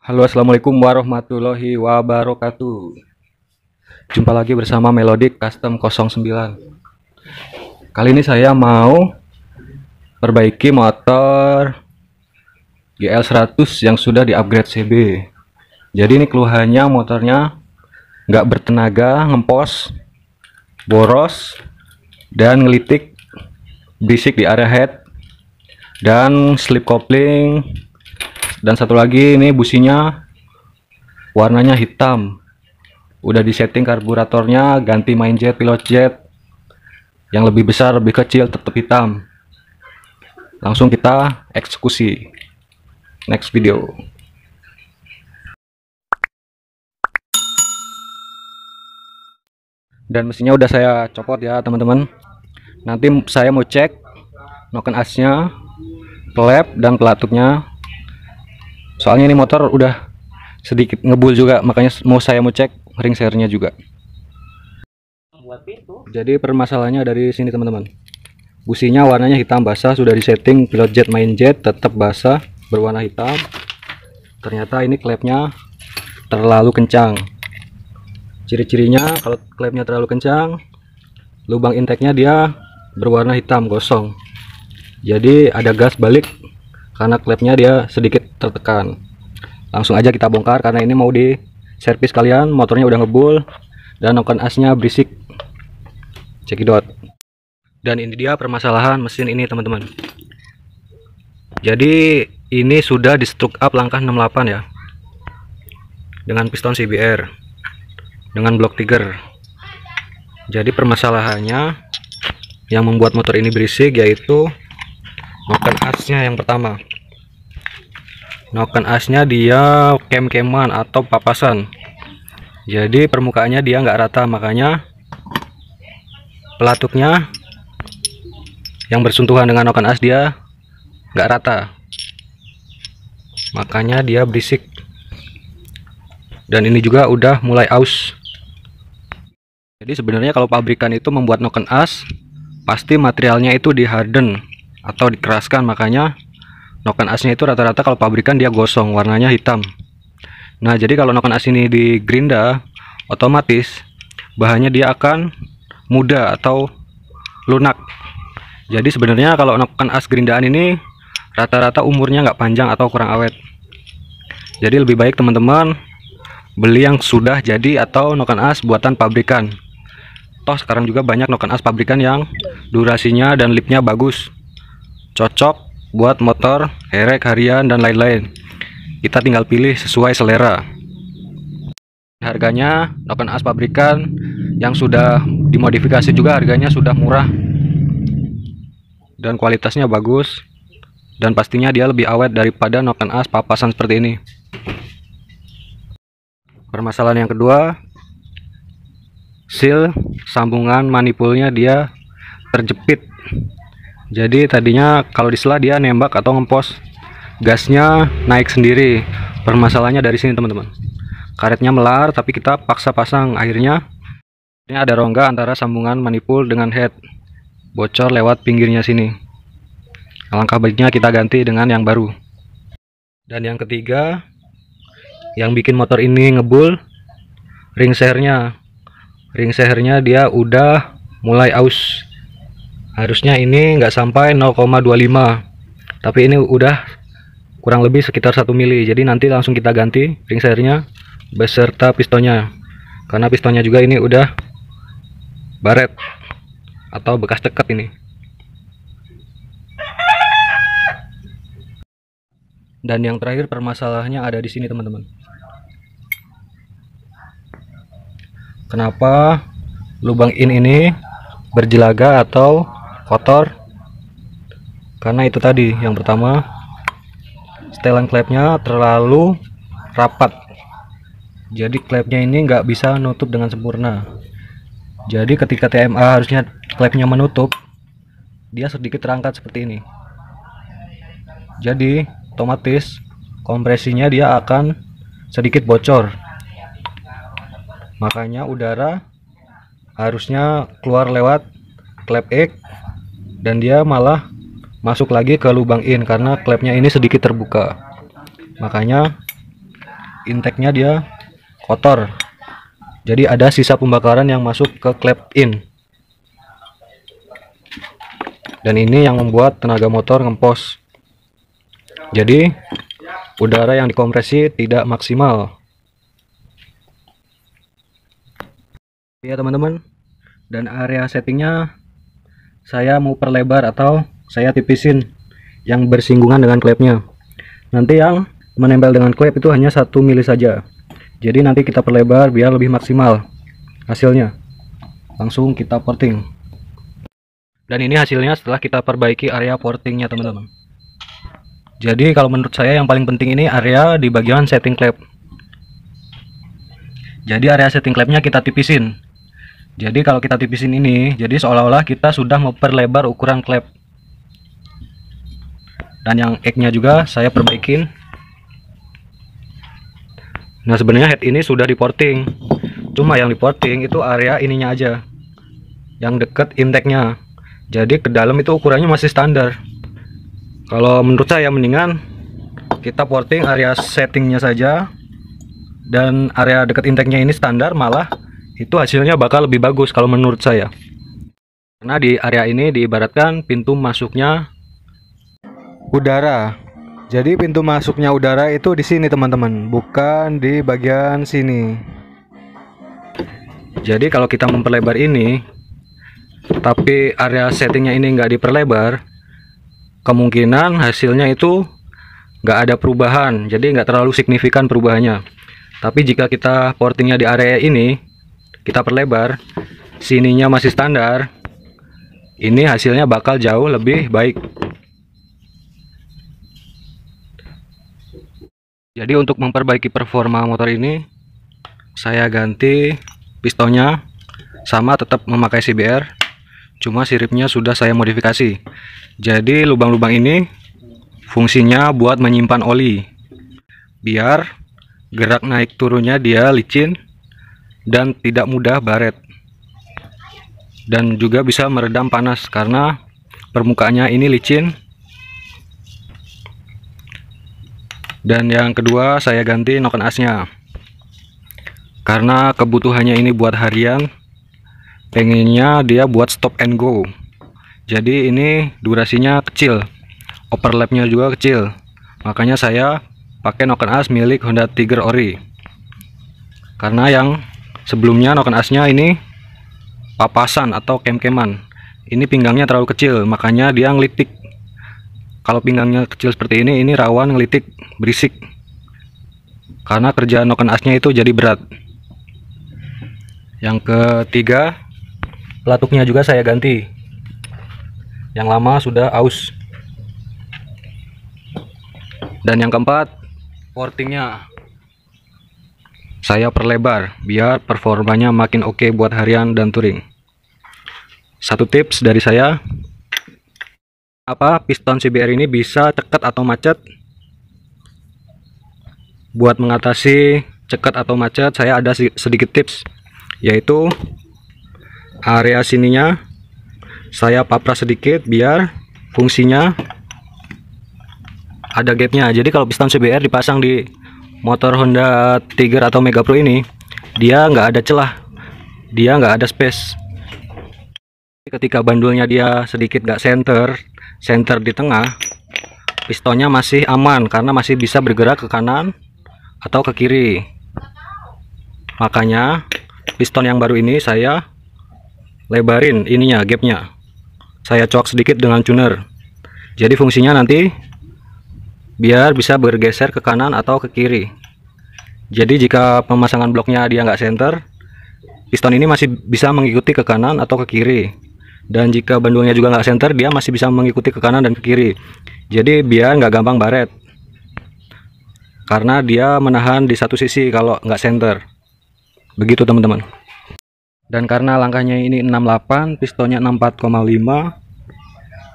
Halo, assalamualaikum warahmatullahi wabarakatuh. Jumpa lagi bersama Melodic Custom 09. Kali ini saya mau perbaiki motor GL 100 yang sudah di-upgrade CB. Jadi ini keluhannya motornya nggak bertenaga, ngempos, boros, dan ngelitik, berisik di area head, dan slip coupling. Dan satu lagi ini businya warnanya hitam. Udah disetting karburatornya, ganti main jet, pilot jet yang lebih besar, lebih kecil, tetap hitam. Langsung kita eksekusi. Next video. Dan mesinnya udah saya copot ya teman-teman. Nanti saya mau cek noken asnya, klep dan pelatutnya. Soalnya ini motor udah sedikit ngebul juga, makanya saya mau cek ring sernya juga. Jadi permasalahannya dari sini teman-teman. Businya warnanya hitam basah, sudah disetting pilot jet main jet, tetap basah berwarna hitam. Ternyata ini klepnya terlalu kencang. Ciri-cirinya kalau klepnya terlalu kencang, lubang intake-nya dia berwarna hitam gosong. Jadi ada gas balik karena klepnya dia sedikit tertekan. Langsung aja kita bongkar karena ini mau di servis kalian. Motornya udah ngebul dan noken asnya berisik, cekidot. Dan ini dia permasalahan mesin ini teman-teman. Jadi ini sudah di stroke up langkah 68 ya, dengan piston CBR dengan block trigger. Jadi permasalahannya yang membuat motor ini berisik yaitu noken asnya. Yang pertama, noken asnya dia kem-keman atau papasan. Jadi permukaannya dia nggak rata, makanya pelatuknya yang bersentuhan dengan noken as dia nggak rata, makanya dia berisik. Dan ini juga udah mulai aus. Jadi sebenarnya kalau pabrikan itu membuat noken as, pasti materialnya itu di harden atau dikeraskan, makanya noken asnya itu rata-rata kalau pabrikan dia gosong, warnanya hitam. Nah jadi kalau noken as ini di gerinda, otomatis bahannya dia akan muda atau lunak. Jadi sebenarnya kalau noken as gerindaan ini rata-rata umurnya nggak panjang atau kurang awet. Jadi lebih baik teman-teman beli yang sudah jadi atau noken as buatan pabrikan. Toh sekarang juga banyak noken as pabrikan yang durasinya dan lipnya bagus, cocok buat motor, herek, harian, dan lain-lain. Kita tinggal pilih sesuai selera. Harganya noken as pabrikan yang sudah dimodifikasi juga harganya sudah murah dan kualitasnya bagus, dan pastinya dia lebih awet daripada noken as papasan seperti ini. Permasalahan yang kedua, seal sambungan manipulnya dia terjepit. Jadi tadinya kalau disela dia nembak atau ngempos, gasnya naik sendiri. Permasalahannya dari sini teman-teman. Karetnya melar tapi kita paksa pasang, akhirnya ini ada rongga antara sambungan manipul dengan head, bocor lewat pinggirnya sini. Alangkah baiknya kita ganti dengan yang baru. Dan yang ketiga, yang bikin motor ini ngebul, ring sehernya. Ring sehernya dia udah mulai aus. Harusnya ini nggak sampai 0,25, tapi ini udah kurang lebih sekitar 1 mili. Jadi nanti langsung kita ganti ring sehernya beserta pistonnya, karena pistonnya juga ini udah baret atau bekas ceket ini. Dan yang terakhir permasalahannya ada di sini teman-teman. Kenapa lubang in ini berjelaga atau kotor? Karena itu tadi, yang pertama, setelan klepnya terlalu rapat. Jadi klepnya ini nggak bisa nutup dengan sempurna. Jadi ketika TMA harusnya klepnya menutup, dia sedikit terangkat seperti ini. Jadi otomatis kompresinya dia akan sedikit bocor. Makanya udara harusnya keluar lewat klep X, dan dia malah masuk lagi ke lubang in karena klepnya ini sedikit terbuka. Makanya intake-nya dia kotor. Jadi ada sisa pembakaran yang masuk ke klep in. Dan ini yang membuat tenaga motor ngempos. Jadi udara yang dikompresi tidak maksimal. Ya teman-teman. Dan area settingnya saya mau perlebar atau saya tipisin yang bersinggungan dengan klepnya. Nanti yang menempel dengan klep itu hanya 1 mili saja. Jadi nanti kita perlebar biar lebih maksimal hasilnya. Langsung kita porting. Dan ini hasilnya setelah kita perbaiki area portingnya teman-teman. Jadi kalau menurut saya yang paling penting ini area di bagian setting klep. Jadi area setting klepnya kita tipisin. Jadi kalau kita tipisin ini, jadi seolah-olah kita sudah memperlebar ukuran klep. Dan yang egg-nya juga saya perbaikin. Nah sebenarnya head ini sudah diporting. Cuma yang diporting itu area ininya aja, yang deket intake-nya. Jadi ke dalam itu ukurannya masih standar. Kalau menurut saya mendingan kita porting area settingnya saja, dan area dekat intake-nya ini standar, malah itu hasilnya bakal lebih bagus kalau menurut saya. Karena di area ini diibaratkan pintu masuknya udara. Jadi pintu masuknya udara itu di sini teman-teman, bukan di bagian sini. Jadi kalau kita memperlebar ini tapi area settingnya ini nggak diperlebar, kemungkinan hasilnya itu nggak ada perubahan, jadi nggak terlalu signifikan perubahannya. Tapi jika kita portingnya di area ini, kita perlebar, sininya masih standar, ini hasilnya bakal jauh lebih baik. Jadi untuk memperbaiki performa motor ini, saya ganti pistonnya, sama tetap memakai CBR, cuma siripnya sudah saya modifikasi. Jadi lubang-lubang ini fungsinya buat menyimpan oli, biar gerak naik turunnya dia licin dan tidak mudah baret, dan juga bisa meredam panas karena permukaannya ini licin. Dan yang kedua saya ganti noken asnya, karena kebutuhannya ini buat harian, pengennya dia buat stop and go. Jadi ini durasinya kecil, overlapnya juga kecil, makanya saya pakai noken as milik Honda Tiger Ori. Karena yang sebelumnya noken asnya ini papasan atau kem-keman, ini pinggangnya terlalu kecil, makanya dia ngelitik. Kalau pinggangnya kecil seperti ini rawan ngelitik, berisik, karena kerjaan noken asnya itu jadi berat. Yang ketiga, pelatuknya juga saya ganti, yang lama sudah aus. Dan yang keempat, portingnya saya perlebar biar performanya makin oke buat harian dan touring. Satu tips dari saya, piston CBR ini bisa cekat atau macet. Buat mengatasi cekat atau macet, saya ada sedikit tips, yaitu area sininya saya papras sedikit biar fungsinya ada gapnya. Jadi kalau piston CBR dipasang di motor Honda Tiger atau Mega Pro ini, dia nggak ada celah, dia nggak ada space. Ketika bandulnya dia sedikit nggak center di tengah, pistonnya masih aman karena masih bisa bergerak ke kanan atau ke kiri. Makanya piston yang baru ini saya lebarin ininya, gapnya saya coak sedikit dengan tuner. Jadi fungsinya nanti biar bisa bergeser ke kanan atau ke kiri. Jadi jika pemasangan bloknya dia nggak center, piston ini masih bisa mengikuti ke kanan atau ke kiri. Dan jika bandulnya juga nggak center, dia masih bisa mengikuti ke kanan dan ke kiri. Jadi biar nggak gampang baret, karena dia menahan di satu sisi kalau nggak center. Begitu teman-teman. Dan karena langkahnya ini 68, pistonnya 64,5,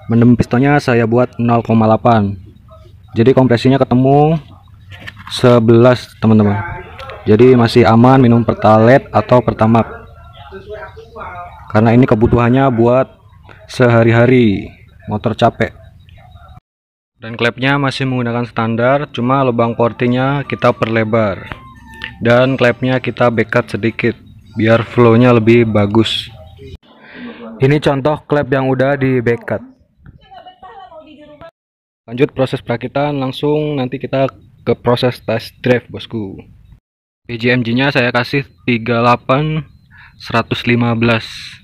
mendem pistonnya saya buat 0,8. Jadi kompresinya ketemu 11 teman-teman. Jadi masih aman minum pertalite atau pertamak, karena ini kebutuhannya buat sehari-hari, motor capek. Dan klepnya masih menggunakan standar, cuma lubang portingnya kita perlebar. dan klepnya kita backup sedikit biar flownya lebih bagus. Ini contoh klep yang udah di backup. Lanjut proses perakitan, langsung nanti kita ke proses test drive bosku. PJMG nya saya kasih 38 115.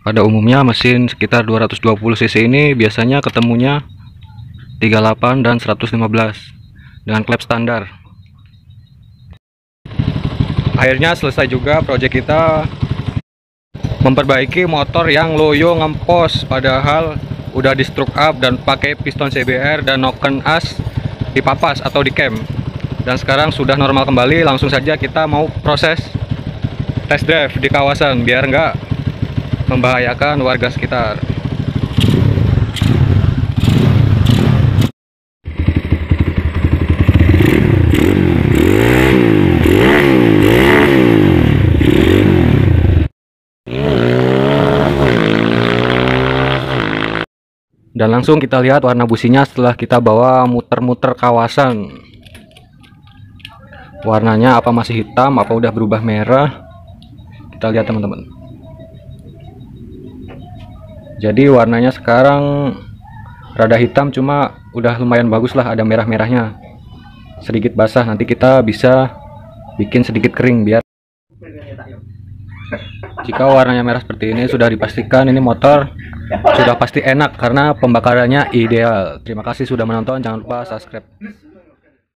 Pada umumnya mesin sekitar 220 cc ini biasanya ketemunya 38 dan 115 dengan klep standar. Akhirnya selesai juga project kita, memperbaiki motor yang loyo ngempos padahal udah di stroke up dan pakai piston CBR dan noken as dipapas atau di cam, dan sekarang sudah normal kembali. Langsung saja kita mau proses test drive di kawasan biar nggak membahayakan warga sekitar. Dan langsung kita lihat warna businya setelah kita bawa muter-muter kawasan. Warnanya apa masih hitam, apa udah berubah merah? Kita lihat teman-teman. Jadi warnanya sekarang rada hitam, cuma udah lumayan bagus lah, ada merah-merahnya. Sedikit basah, nanti kita bisa bikin sedikit kering biar. Jika warnanya merah seperti ini sudah dipastikan ini motor sudah pasti enak karena pembakarannya ideal. Terima kasih sudah menonton, jangan lupa subscribe.